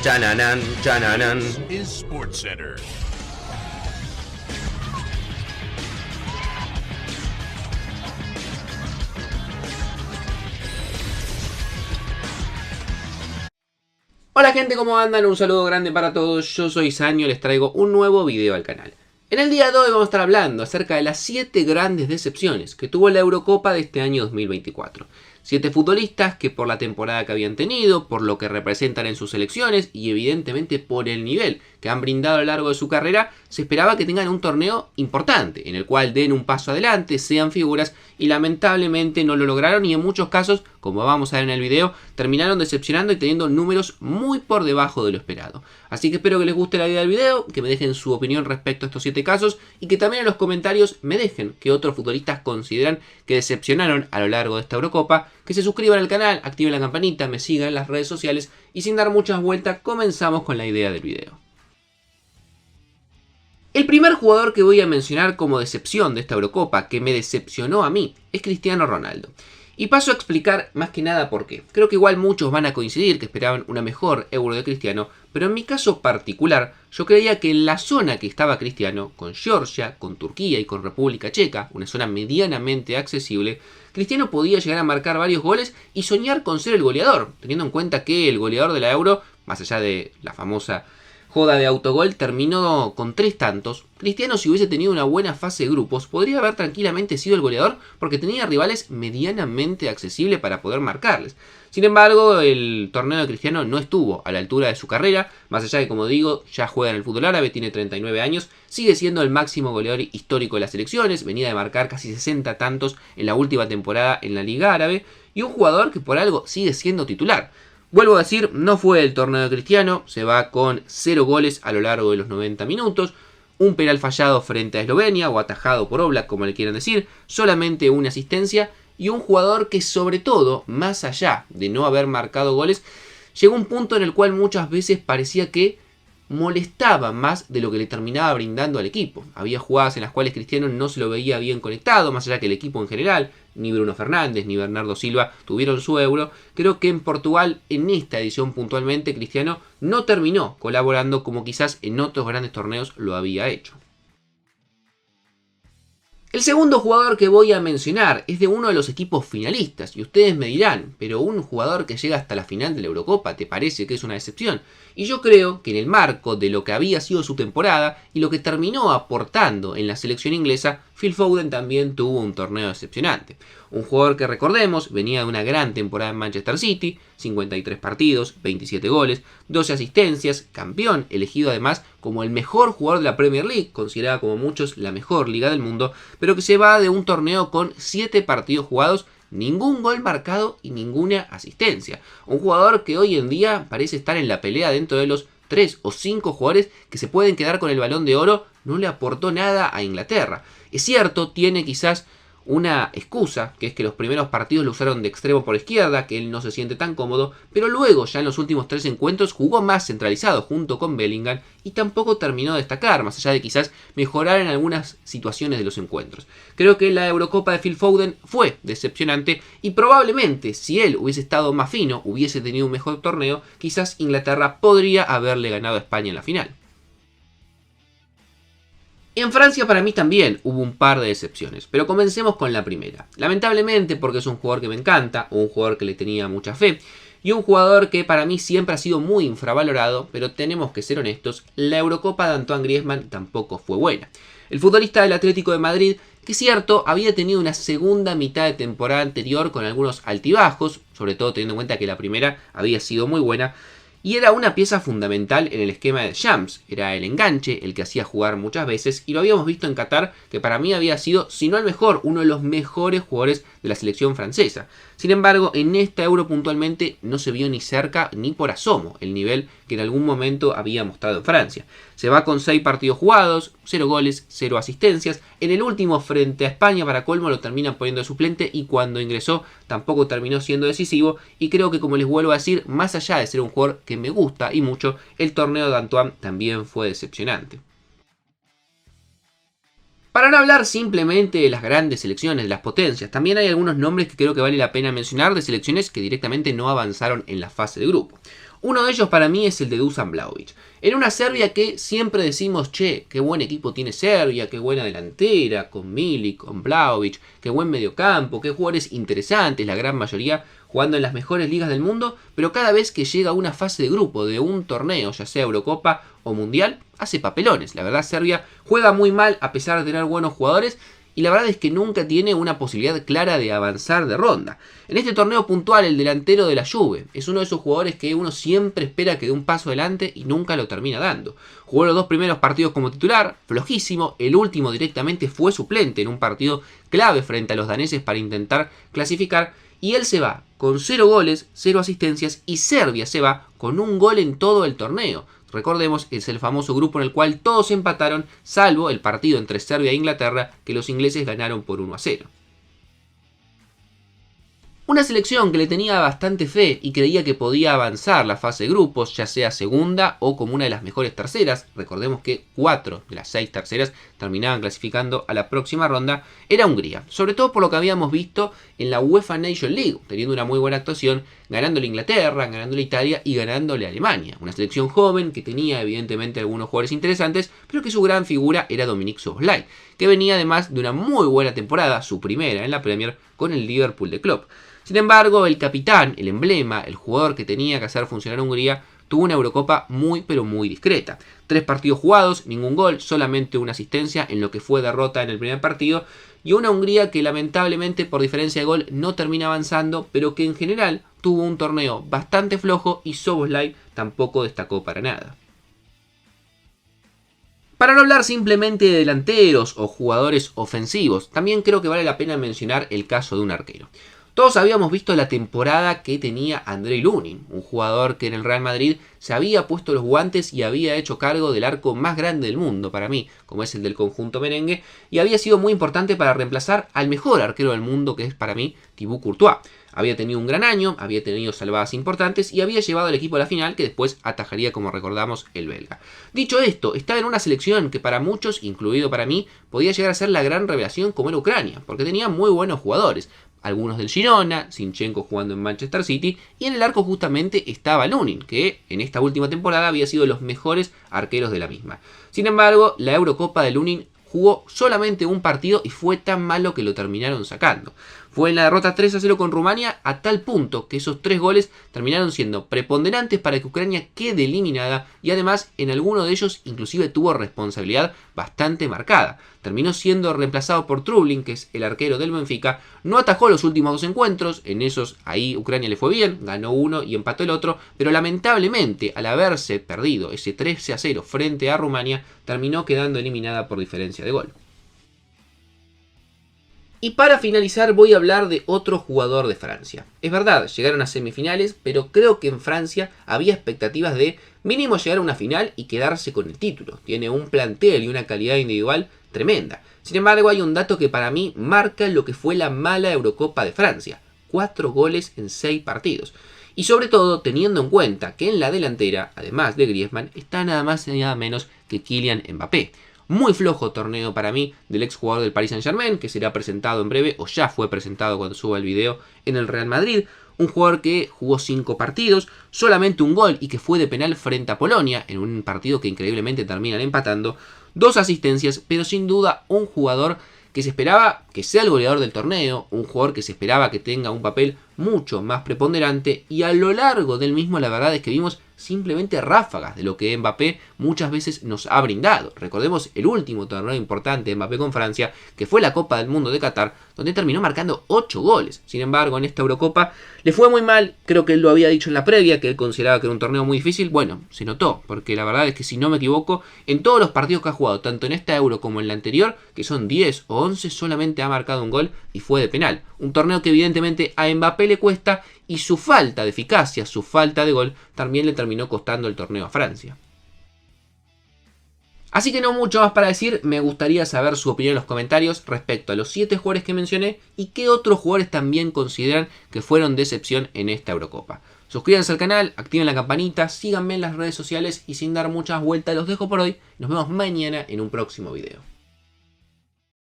Chananan, chananan. Is SportsCenter. Hola gente, ¿cómo andan? Un saludo grande para todos, yo soy Sanio, les traigo un nuevo video al canal. En el día de hoy vamos a estar hablando acerca de las 7 grandes decepciones que tuvo la Eurocopa de este año 2024. 7 futbolistas que por la temporada que habían tenido, por lo que representan en sus selecciones y evidentemente por el nivel que han brindado a lo largo de su carrera, se esperaba que tengan un torneo importante, en el cual den un paso adelante, sean figuras, y lamentablemente no lo lograron y en muchos casos, como vamos a ver en el video, terminaron decepcionando y teniendo números muy por debajo de lo esperado. Así que espero que les guste la idea del video, que me dejen su opinión respecto a estos 7 casos y que también en los comentarios me dejen qué otros futbolistas consideran que decepcionaron a lo largo de esta Eurocopa, que se suscriban al canal, activen la campanita, me sigan en las redes sociales y sin dar muchas vueltas comenzamos con la idea del video. El primer jugador que voy a mencionar como decepción de esta Eurocopa, que me decepcionó a mí, es Cristiano Ronaldo. Y paso a explicar más que nada por qué. Creo que igual muchos van a coincidir que esperaban una mejor Euro de Cristiano, pero en mi caso particular, yo creía que en la zona que estaba Cristiano, con Georgia, con Turquía y con República Checa, una zona medianamente accesible, Cristiano podía llegar a marcar varios goles y soñar con ser el goleador, teniendo en cuenta que el goleador de la Euro, más allá de la famosa joda de autogol, terminó con 3 tantos. Cristiano, si hubiese tenido una buena fase de grupos, podría haber tranquilamente sido el goleador porque tenía rivales medianamente accesibles para poder marcarles. Sin embargo, el torneo de Cristiano no estuvo a la altura de su carrera, más allá de que, como digo, ya juega en el fútbol árabe, tiene 39 años, sigue siendo el máximo goleador histórico de las selecciones, venía de marcar casi 60 tantos en la última temporada en la Liga Árabe, y un jugador que por algo sigue siendo titular. Vuelvo a decir, no fue el torneo de Cristiano, se va con 0 goles a lo largo de los 90 minutos, un penal fallado frente a Eslovenia o atajado por Oblak, como le quieran decir, solamente una asistencia y un jugador que sobre todo, más allá de no haber marcado goles, llegó a un punto en el cual muchas veces parecía que molestaba más de lo que le terminaba brindando al equipo. Había jugadas en las cuales Cristiano no se lo veía bien conectado, más allá que el equipo en general, ni Bruno Fernández ni Bernardo Silva tuvieron su Euro. Creo que en Portugal, en esta edición puntualmente, Cristiano no terminó colaborando como quizás en otros grandes torneos lo había hecho. El segundo jugador que voy a mencionar es de uno de los equipos finalistas, y ustedes me dirán, pero un jugador que llega hasta la final de la Eurocopa, ¿te parece que es una decepción? Y yo creo que en el marco de lo que había sido su temporada y lo que terminó aportando en la selección inglesa, Phil Foden también tuvo un torneo decepcionante. Un jugador que, recordemos, venía de una gran temporada en Manchester City, 53 partidos, 27 goles, 12 asistencias, campeón, elegido además como el mejor jugador de la Premier League, considerada como muchos la mejor liga del mundo, pero que se va de un torneo con 7 partidos jugados, ningún gol marcado y ninguna asistencia. Un jugador que hoy en día parece estar en la pelea dentro de los 3 o 5 jugadores que se pueden quedar con el Balón de Oro, no le aportó nada a Inglaterra. Es cierto, tiene quizás una excusa, que es que los primeros partidos lo usaron de extremo por izquierda, que él no se siente tan cómodo, pero luego ya en los últimos 3 encuentros jugó más centralizado junto con Bellingham y tampoco terminó de destacar, más allá de quizás mejorar en algunas situaciones de los encuentros. Creo que la Eurocopa de Phil Foden fue decepcionante y probablemente si él hubiese estado más fino, hubiese tenido un mejor torneo, quizás Inglaterra podría haberle ganado a España en la final. En Francia para mí también hubo un par de decepciones, pero comencemos con la primera. Lamentablemente, porque es un jugador que me encanta, un jugador que le tenía mucha fe, y un jugador que para mí siempre ha sido muy infravalorado, pero tenemos que ser honestos, la Eurocopa de Antoine Griezmann tampoco fue buena. El futbolista del Atlético de Madrid, que es cierto, había tenido una segunda mitad de temporada anterior con algunos altibajos, sobre todo teniendo en cuenta que la primera había sido muy buena, y era una pieza fundamental en el esquema de Shams, era el enganche, el que hacía jugar muchas veces, y lo habíamos visto en Qatar, que para mí había sido, si no el mejor, uno de los mejores jugadores de la selección francesa. Sin embargo, en esta Euro puntualmente no se vio ni cerca ni por asomo el nivel que en algún momento había mostrado en Francia. Se va con 6 partidos jugados, 0 goles, 0 asistencias. En el último frente a España, para colmo, lo terminan poniendo de suplente y cuando ingresó tampoco terminó siendo decisivo. Y creo que, como les vuelvo a decir, más allá de ser un jugador que me gusta y mucho, el torneo de Antoine también fue decepcionante. Para no hablar simplemente de las grandes selecciones, de las potencias, también hay algunos nombres que creo que vale la pena mencionar de selecciones que directamente no avanzaron en la fase de grupo. Uno de ellos para mí es el de Dusan Vlahovic. En una Serbia que siempre decimos, che, qué buen equipo tiene Serbia, qué buena delantera, con Milik, con Vlahovic, qué buen mediocampo, qué jugadores interesantes, la gran mayoría jugando en las mejores ligas del mundo, pero cada vez que llega a una fase de grupo de un torneo, ya sea Eurocopa o Mundial, hace papelones. La verdad, Serbia juega muy mal a pesar de tener buenos jugadores, y la verdad es que nunca tiene una posibilidad clara de avanzar de ronda. En este torneo puntual, el delantero de la Juve es uno de esos jugadores que uno siempre espera que dé un paso adelante y nunca lo termina dando. Jugó los 2 primeros partidos como titular, flojísimo, el último directamente fue suplente en un partido clave frente a los daneses para intentar clasificar, y él se va con 0 goles, 0 asistencias, y Serbia se va con 1 gol en todo el torneo. Recordemos, es el famoso grupo en el cual todos empataron, salvo el partido entre Serbia e Inglaterra, que los ingleses ganaron por 1-0. Una selección que le tenía bastante fe y creía que podía avanzar la fase de grupos, ya sea segunda o como una de las mejores terceras, recordemos que 4 de las 6 terceras terminaban clasificando a la próxima ronda, era Hungría. Sobre todo por lo que habíamos visto en la UEFA Nation League, teniendo una muy buena actuación, ganándole a Inglaterra, ganándole a Italia y ganándole a Alemania. Una selección joven que tenía evidentemente algunos jugadores interesantes, pero que su gran figura era Dominik Szoboszlai, que venía además de una muy buena temporada, su primera en la Premier, con el Liverpool de Klopp. Sin embargo, el capitán, el emblema, el jugador que tenía que hacer funcionar a Hungría, tuvo una Eurocopa muy pero muy discreta. 3 partidos jugados, ningún gol, solamente una asistencia en lo que fue derrota en el primer partido, y una Hungría que lamentablemente por diferencia de gol no termina avanzando, pero que en general tuvo un torneo bastante flojo y Szoboszlai tampoco destacó para nada. Para no hablar simplemente de delanteros o jugadores ofensivos, también creo que vale la pena mencionar el caso de un arquero. Todos habíamos visto la temporada que tenía Andrei Lunin, un jugador que en el Real Madrid se había puesto los guantes y había hecho cargo del arco más grande del mundo para mí, como es el del conjunto merengue, y había sido muy importante para reemplazar al mejor arquero del mundo, que es para mí Thibaut Courtois. Había tenido un gran año, había tenido salvadas importantes y había llevado al equipo a la final, que después atajaría, como recordamos, el belga. Dicho esto, estaba en una selección que para muchos, incluido para mí, podía llegar a ser la gran revelación como era Ucrania, porque tenía muy buenos jugadores. Algunos del Girona, Zinchenko jugando en Manchester City, y en el arco justamente estaba Lunin, que en esta última temporada había sido de los mejores arqueros de la misma. Sin embargo, la Eurocopa de Lunin jugó solamente un partido y fue tan malo que lo terminaron sacando. Fue en la derrota 3-0 con Rumania, a tal punto que esos 3 goles terminaron siendo preponderantes para que Ucrania quede eliminada, y además en alguno de ellos inclusive tuvo responsabilidad bastante marcada. Terminó siendo reemplazado por Trublin, que es el arquero del Benfica. No atajó los últimos 2 encuentros, en esos ahí Ucrania le fue bien, ganó uno y empató el otro, pero lamentablemente al haberse perdido ese 13-0 frente a Rumania, terminó quedando eliminada por diferencia de gol. Y para finalizar voy a hablar de otro jugador de Francia. Es verdad, llegaron a semifinales, pero creo que en Francia había expectativas de mínimo llegar a una final y quedarse con el título. Tiene un plantel y una calidad individual tremenda. Sin embargo, hay un dato que para mí marca lo que fue la mala Eurocopa de Francia. 4 goles en 6 partidos. Y sobre todo teniendo en cuenta que en la delantera, además de Griezmann, está nada más y nada menos que Kylian Mbappé. Muy flojo torneo para mí del exjugador del Paris Saint-Germain, que será presentado en breve, o ya fue presentado cuando suba el video, en el Real Madrid. Un jugador que jugó 5 partidos, solamente un gol y que fue de penal frente a Polonia, en un partido que increíblemente terminan empatando. 2 asistencias, pero sin duda un jugador que se esperaba que sea el goleador del torneo, un jugador que se esperaba que tenga un papel mucho más preponderante, y a lo largo del mismo la verdad es que vimos simplemente ráfagas de lo que Mbappé muchas veces nos ha brindado. Recordemos el último torneo importante de Mbappé con Francia, que fue la Copa del Mundo de Qatar, donde terminó marcando 8 goles. Sin embargo, en esta Eurocopa le fue muy mal. Creo que él lo había dicho en la previa, que él consideraba que era un torneo muy difícil. Bueno, se notó, porque la verdad es que si no me equivoco, en todos los partidos que ha jugado, tanto en esta Euro como en la anterior, que son 10 o 11, solamente ha marcado un gol y fue de penal. Un torneo que evidentemente a Mbappé le cuesta, y su falta de eficacia, su falta de gol, también le terminó costando el torneo a Francia. Así que no mucho más para decir, me gustaría saber su opinión en los comentarios respecto a los 7 jugadores que mencioné y qué otros jugadores también consideran que fueron decepción en esta Eurocopa. Suscríbanse al canal, activen la campanita, síganme en las redes sociales y sin dar muchas vueltas los dejo por hoy. Nos vemos mañana en un próximo video.